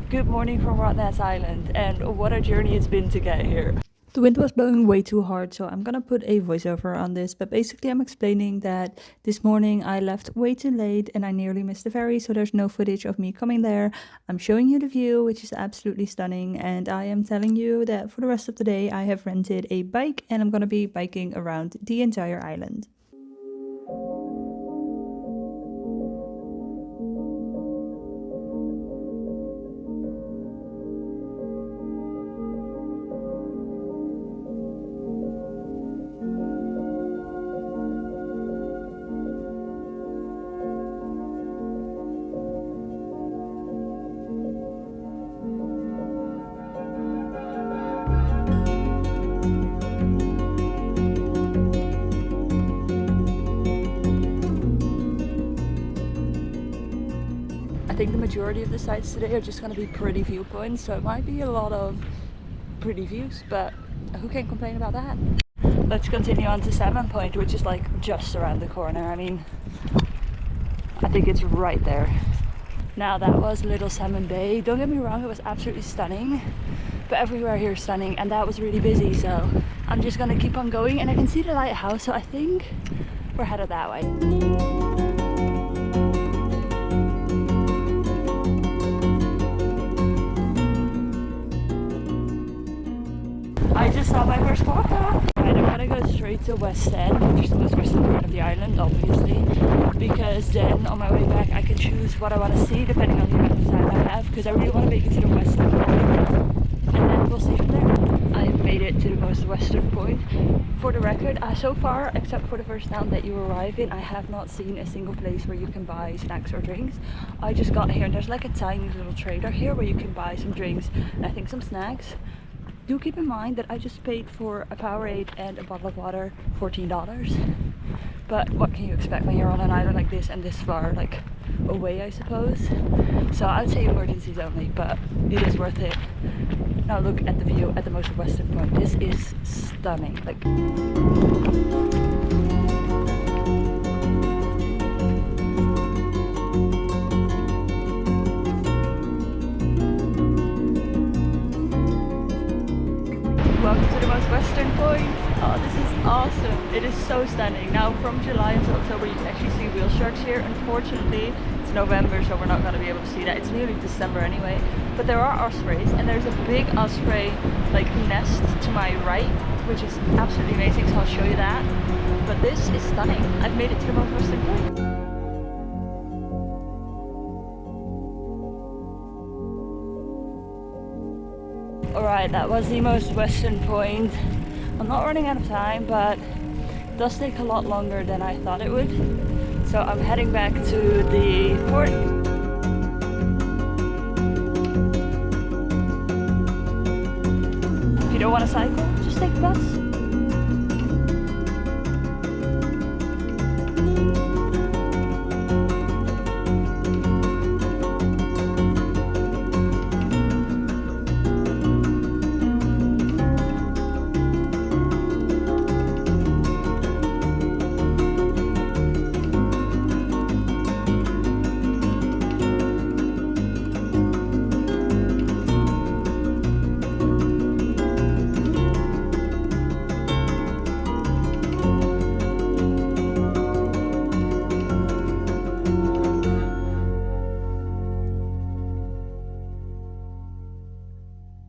Good morning from Rottnest Island, and what a journey it's been to get here. The wind was blowing way too hard, so I'm gonna put a voiceover on this, but basically I'm explaining that this morning I left way too late and I nearly missed the ferry, so there's no footage of me coming there. I'm showing you the view, which is absolutely stunning, and I am telling you that for the rest of the day I have rented a bike and I'm gonna be biking around the entire island. I think the majority of the sites today are just going to be pretty viewpoints, so it might be a lot of pretty views, but who can complain about that? Let's continue on to Salmon Point, which is like just around the corner. I mean, I think it's right there. Now that was Little Salmon Bay. Don't get me wrong, it was absolutely stunning, but everywhere here is stunning, and that was really busy, so I'm just gonna keep on going. And I can see the lighthouse, so I think we're headed that way. I just saw my first quokka. Right, I'm gonna go straight to West End, which is the most western part of the island, obviously, because then on my way back I can choose what I want to see depending on the amount of time I have, because I really want to make it to the western point, and then we'll see from there. I've made it to the most western point. For the record, so far, except for the first town that you arrive in, I have not seen a single place where you can buy snacks or drinks. I just got here and there's like a tiny little trader here where you can buy some drinks and I think some snacks. Do keep in mind that I just paid for a Powerade and a bottle of water $14. But what can you expect when you're on an island like this and this far like away, I suppose? So I'd say emergencies only, but it is worth it. Now look at the view at the most western point. This is stunning. Like, welcome to the most western point. Oh, this is awesome. It is so stunning. Now from July until October you can actually see whale sharks here. Unfortunately it's November, so we're not going to be able to see that. It's nearly December anyway, but there are ospreys, and there's a big osprey like nest to my right, which is absolutely amazing, so I'll show you that. But this is stunning. I've made it to the most western point. Alright, that was the most western point. I'm not running out of time, but it does take a lot longer than I thought it would. So I'm heading back to the port. If you don't want to cycle, just take the bus.